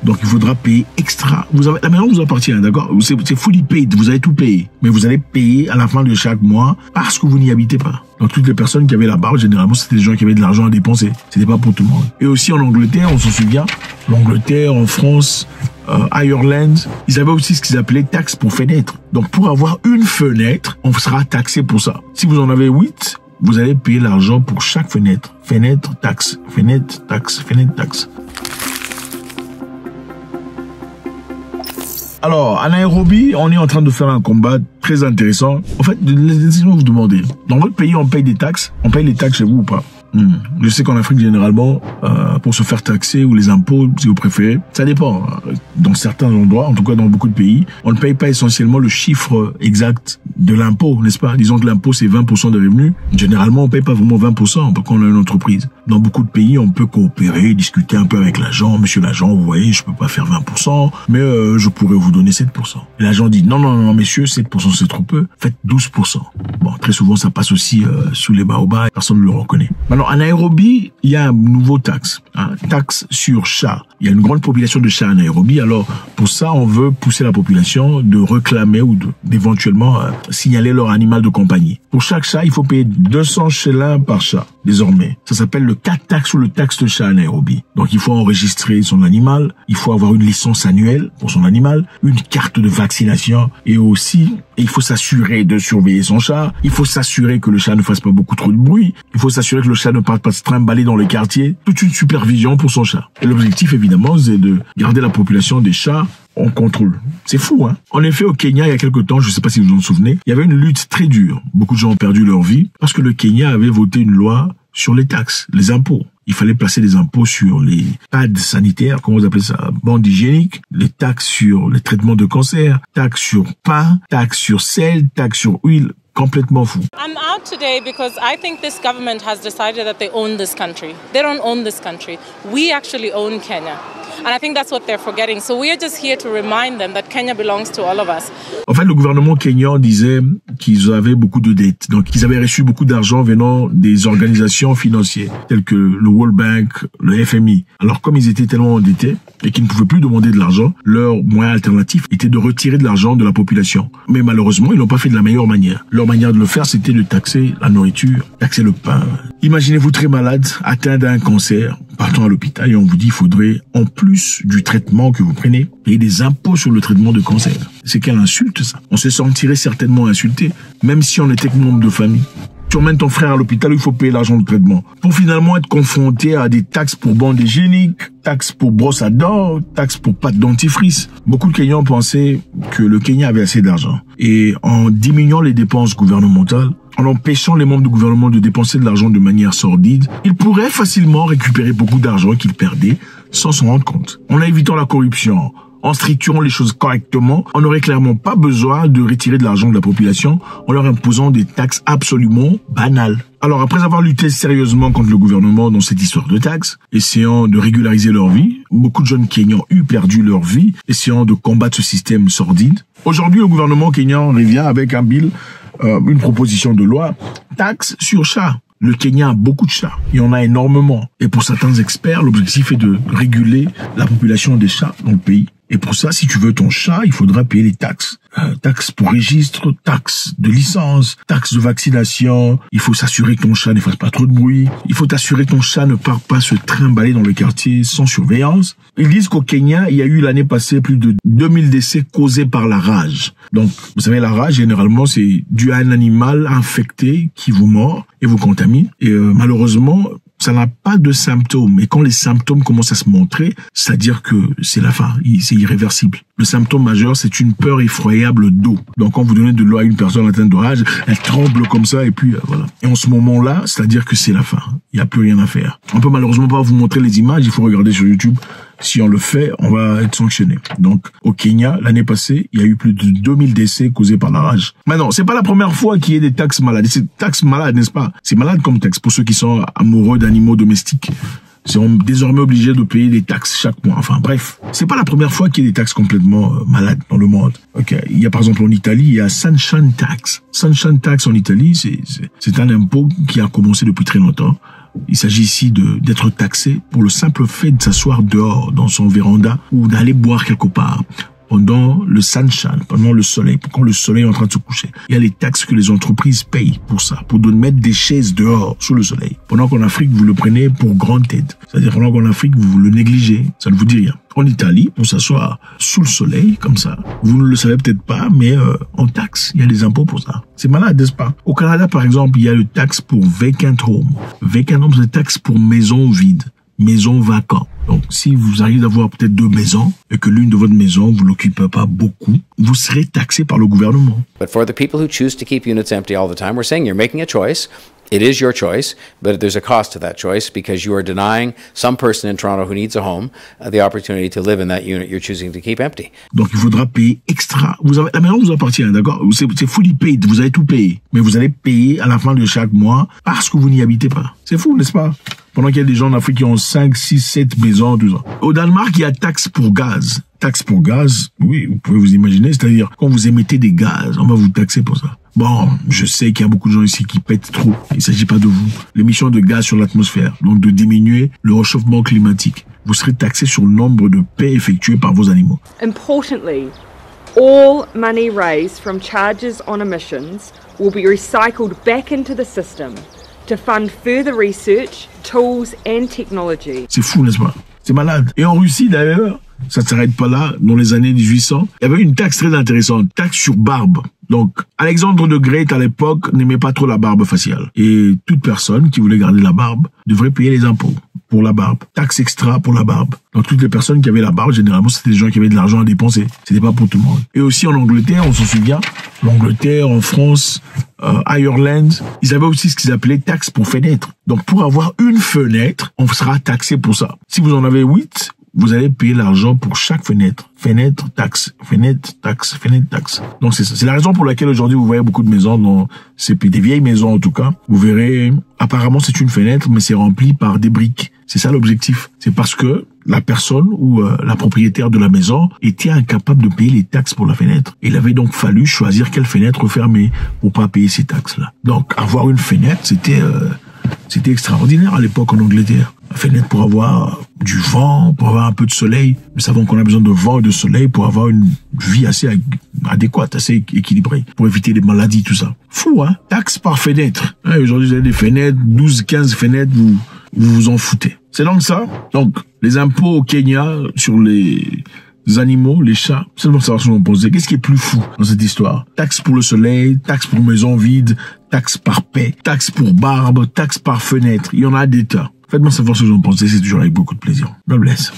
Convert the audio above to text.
Donc il faudra payer extra. La maison vous appartient, d'accord? C'est fully paid, vous avez tout payé. Mais vous allez payer à la fin de chaque mois parce que vous n'y habitez pas. Donc toutes les personnes qui avaient la barre, généralement c'était des gens qui avaient de l'argent à dépenser. C'était pas pour tout le monde. Et aussi en Angleterre, on s'en souvient, l'Angleterre, en France, Ireland, ils avaient aussi ce qu'ils appelaient taxe pour fenêtre. Donc pour avoir une fenêtre, on sera taxé pour ça. Si vous en avez 8, vous allez payer l'argent pour chaque fenêtre. Fenêtre, taxe, fenêtre, taxe, fenêtre, taxe. Alors, à Nairobi, on est en train de faire un combat très intéressant. En fait, laissez-moi vous demander, dans votre pays, on paye des taxes? On paye les taxes chez vous ou pas? Je sais qu'en Afrique, généralement, pour se faire taxer ou les impôts, si vous préférez, ça dépend. Dans certains endroits, en tout cas dans beaucoup de pays, on ne paye pas essentiellement le chiffre exact de l'impôt, n'est-ce pas? Disons que l'impôt, c'est 20% des revenus. Généralement, on paye pas vraiment 20% quand on a une entreprise. Dans beaucoup de pays, on peut coopérer, discuter un peu avec l'agent. Monsieur l'agent, vous voyez, je peux pas faire 20%, mais je pourrais vous donner 7%. Et l'agent dit, non, messieurs, 7% c'est trop peu. Faites 12%. Bon, très souvent, ça passe aussi sous les baobabs, personne ne le reconnaît. Maintenant, à Nairobi, il y a un nouveau taxe, taxe sur chat. Il y a une grande population de chats à Nairobi. Alors, pour ça, on veut pousser la population de réclamer ou d'éventuellement signaler leur animal de compagnie. Pour chaque chat, il faut payer 200 shillings par chat, désormais. Ça s'appelle le cat tax ou le taxe de chat à Nairobi. Donc, il faut enregistrer son animal, il faut avoir une licence annuelle pour son animal, une carte de vaccination et aussi, il faut s'assurer de surveiller son chat, il faut s'assurer que le chat ne fasse pas beaucoup trop de bruit, il faut s'assurer que le chat ne parte pas se trimballer dans les quartiers, toute une supervision pour son chat. Et l'objectif, évidemment, c'est de garder la population des chats en contrôle. C'est fou, hein? En effet, au Kenya, il y a quelque temps, je ne sais pas si vous vous en souvenez, il y avait une lutte très dure. Beaucoup de gens ont perdu leur vie parce que le Kenya avait voté une loi sur les taxes, les impôts. Il fallait placer des impôts sur les pads sanitaires, comment vous appelez ça, bandes hygiéniques, les taxes sur les traitements de cancer, taxes sur pain, taxes sur sel, taxes sur huile. Complètement fou. I'm out today because I think this government has decided that they own this country. They don't own this country. We actually own Kenya. And I think that's what they're forgetting. So we're just here to remind them that Kenya belongs to all of us. En fait, le gouvernement kenyan disait qu'ils avaient beaucoup de dettes. Donc, ils avaient reçu beaucoup d'argent venant des organisations financières, telles que le World Bank, le FMI. Alors, comme ils étaient tellement endettés et qu'ils ne pouvaient plus demander de l'argent, leur moyen alternatif était de retirer de l'argent de la population. Mais malheureusement, ils l'ont pas fait de la meilleure manière. Leur manière de le faire, c'était de taxer la nourriture, taxer le pain. Imaginez-vous très malade, atteint d'un cancer, partant à l'hôpital et on vous dit il faudrait, en plus du traitement que vous prenez, payer des impôts sur le traitement de cancer. C'est quelle insulte, ça? On se sentirait certainement insulté, même si on était que membre de famille. Tu emmènes ton frère à l'hôpital, il faut payer l'argent de traitement. Pour finalement être confronté à des taxes pour bandes hygiéniques, taxes pour brosse à dents, taxes pour pâte dentifrice. Beaucoup de Kenyans pensaient que le Kenya avait assez d'argent. Et en diminuant les dépenses gouvernementales, en empêchant les membres du gouvernement de dépenser de l'argent de manière sordide, ils pourraient facilement récupérer beaucoup d'argent qu'ils perdaient sans s'en rendre compte. En évitant la corruption, en structurant les choses correctement, on n'aurait clairement pas besoin de retirer de l'argent de la population en leur imposant des taxes absolument banales. Alors, après avoir lutté sérieusement contre le gouvernement dans cette histoire de taxes, essayant de régulariser leur vie, beaucoup de jeunes Kenyans ont perdu leur vie, essayant de combattre ce système sordide. Aujourd'hui, le gouvernement kenyan revient avec un bill, une proposition de loi, taxe sur chat. Le Kenya a beaucoup de chats. Il y en a énormément. Et pour certains experts, l'objectif est de réguler la population des chats dans le pays. Et pour ça, si tu veux ton chat, il faudra payer les taxes. Taxes pour registre, taxes de licence, taxes de vaccination. Il faut s'assurer que ton chat ne fasse pas trop de bruit. Il faut t'assurer que ton chat ne part pas se trimballer dans le quartier sans surveillance. Ils disent qu'au Kenya, il y a eu l'année passée plus de 2000 décès causés par la rage. Donc, vous savez, la rage, généralement, c'est dû à un animal infecté qui vous mord et vous contamine. Et malheureusement, ça n'a pas de symptômes. Et quand les symptômes commencent à se montrer, c'est-à-dire que c'est la fin, c'est irréversible. Le symptôme majeur, c'est une peur effroyable d'eau. Donc quand vous donnez de l'eau à une personne atteinte de rage, elle tremble comme ça et puis voilà. Et en ce moment-là, c'est-à-dire que c'est la fin. Il n'y a plus rien à faire. On peut malheureusement pas vous montrer les images, il faut regarder sur YouTube. Si on le fait, on va être sanctionné. Donc, au Kenya, l'année passée, il y a eu plus de 2000 décès causés par la rage. Maintenant, c'est pas la première fois qu'il y ait des taxes malades. C'est taxes malades, n'est-ce pas? C'est malade comme taxe pour ceux qui sont amoureux d'animaux domestiques. Ils seront désormais obligés de payer des taxes chaque mois. Enfin, bref. C'est pas la première fois qu'il y a des taxes complètement malades dans le monde. Ok. Il y a, par exemple, en Italie, il y a Sunshine Tax. Sunshine Tax en Italie, c'est un impôt qui a commencé depuis très longtemps. Il s'agit ici d'être taxé pour le simple fait de s'asseoir dehors dans son véranda ou d'aller boire quelque part pendant le sunshine, pendant le soleil, quand le soleil est en train de se coucher. Il y a les taxes que les entreprises payent pour ça, pour mettre des chaises dehors sous le soleil. Pendant qu'en Afrique, vous le prenez pour granted. C'est-à-dire pendant qu'en Afrique, vous le négligez. Ça ne vous dit rien. En Italie, pour s'asseoir sous le soleil, comme ça, vous ne le savez peut-être pas, mais en taxe, il y a des impôts pour ça. C'est malade, n'est-ce pas? Au Canada, par exemple, il y a le taxe pour vacant home. Vacant home, c'est taxe pour maison vide. Maison vacante. Donc, si vous arrivez d'avoir peut-être 2 maisons et que l'une de votre maison, vous l'occupez pas beaucoup, vous serez taxé par le gouvernement. But for the people who choose to keep units empty all the time, we're saying you're making a choice. It is your choice, but there's a cost to that choice because you are denying some person in Toronto who needs a home the opportunity to live in that unit you're choosing to keep empty. Donc, il faudra payer extra. La maison vous appartient, d'accord? C'est fully paid. Vous avez tout payé. Mais vous allez payer à la fin de chaque mois parce que vous n'y habitez pas. C'est fou, n'est-ce pas? Pendant qu'il y a des gens en Afrique qui ont 5, 6, 7 maisons, tout ça. Au Danemark, il y a taxe pour gaz. Taxe pour gaz, oui, vous pouvez vous imaginer, c'est-à-dire quand vous émettez des gaz, on va vous taxer pour ça. Bon, je sais qu'il y a beaucoup de gens ici qui pètent trop. Il ne s'agit pas de vous. L'émission de gaz sur l'atmosphère, donc de diminuer le réchauffement climatique. Vous serez taxé sur le nombre de paies effectuées par vos animaux. Importantly, all money raised from charges on emissions will be recycled back into the system to fund further research, tools and technology. C'est fou, n'est-ce pas? C'est malade. Et en Russie, d'ailleurs, ça ne s'arrête pas là. Dans les années 1800, il y avait une taxe très intéressante, taxe sur barbe. Donc, Alexandre de Grete, à l'époque, n'aimait pas trop la barbe faciale. Et toute personne qui voulait garder la barbe devrait payer les impôts pour la barbe. Taxe extra pour la barbe. Donc, toutes les personnes qui avaient la barbe, généralement, c'était des gens qui avaient de l'argent à dépenser. C'était pas pour tout le monde. Et aussi en Angleterre, on s'en souvient, l'Angleterre, en France, Ireland, ils avaient aussi ce qu'ils appelaient taxe pour fenêtre. Donc, pour avoir une fenêtre, on sera taxé pour ça. Si vous en avez 8, vous allez payer l'argent pour chaque fenêtre. Fenêtre, taxe. Fenêtre, taxe. Fenêtre, taxe. Donc c'est ça. C'est la raison pour laquelle aujourd'hui vous voyez beaucoup de maisons dans des vieilles maisons en tout cas. Vous verrez, apparemment c'est une fenêtre, mais c'est rempli par des briques. C'est ça l'objectif. C'est parce que la personne ou la propriétaire de la maison était incapable de payer les taxes pour la fenêtre. Il avait donc fallu choisir quelle fenêtre fermer pour pas payer ces taxes-là. Donc avoir une fenêtre, c'était extraordinaire à l'époque en Angleterre. La fenêtre pour avoir du vent, pour avoir un peu de soleil. Nous savons qu'on a besoin de vent et de soleil pour avoir une vie assez adéquate, assez équilibrée, pour éviter les maladies, tout ça. Fou, hein? Taxe par fenêtre. Hein, aujourd'hui, vous avez des fenêtres, 12, 15 fenêtres, vous vous en foutez. C'est donc ça. Donc, les impôts au Kenya sur les animaux, les chats, c'est bon savoir ce qu'on pense. Qu'est-ce qui est plus fou dans cette histoire? Taxe pour le soleil, taxe pour maison vide, taxe par paix, taxe pour barbe, taxe par fenêtre. Il y en a des tas. Faites-moi savoir ce que vous en pensez, c'est toujours avec beaucoup de plaisir. God bless.